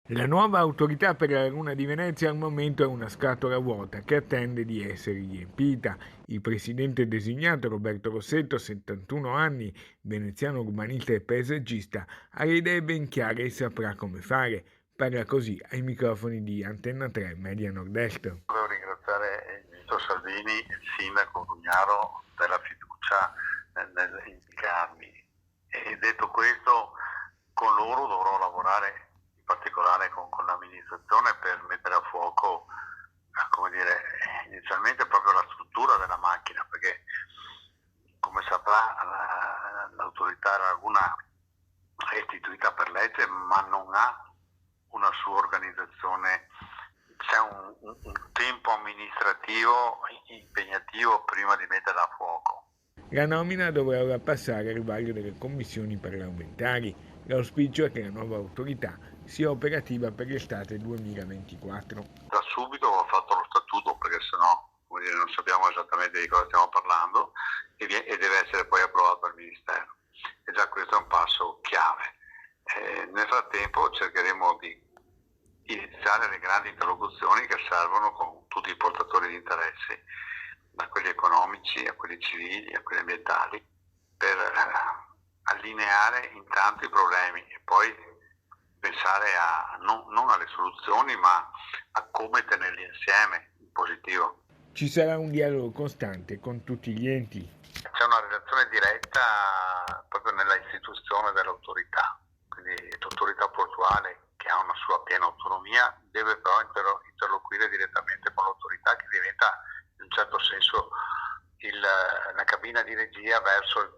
La nuova autorità per la Laguna di Venezia al momento è una scatola vuota che attende di essere riempita. Il presidente designato Roberto Rossetto, 71 anni, veneziano urbanista e paesaggista, ha le idee ben chiare e saprà come fare. Parla così ai microfoni di Antenna 3 Media Nord-Est. Volevo ringraziare il ministro Salvini e il sindaco Gugnaro della fiducia nel indicarmi. E detto questo, con loro dovrò lavorare in particolare con l'amministrazione per mettere a fuoco, come dire, inizialmente proprio la struttura della macchina, perché come saprà l'autorità Laguna è istituita per legge ma non ha una sua organizzazione. C'è un tempo amministrativo impegnativo prima di metterla a fuoco. La nomina dovrà ora passare al vaglio delle commissioni parlamentari. L'auspicio è che la nuova autorità sia operativa per l'estate 2024. Da subito ho fatto lo statuto perché sennò non sappiamo esattamente di cosa stiamo parlando e deve essere poi approvato dal Ministero. E già questo è un passo chiave. Nel frattempo cercheremo di iniziare le grandi interlocuzioni che servono con tutti i portatori di interessi, da quelli economici a quelli civili a quelli ambientali, per allineare intanto i problemi e poi pensare non alle soluzioni ma a come tenerli insieme in positivo. Ci sarà un dialogo costante con tutti gli enti. C'è una relazione diretta proprio nella istituzione dell'autorità, quindi l'autorità portuale che ha una sua piena autonomia deve però interloquire direttamente con l'autorità che diventa in un certo senso la cabina di regia verso il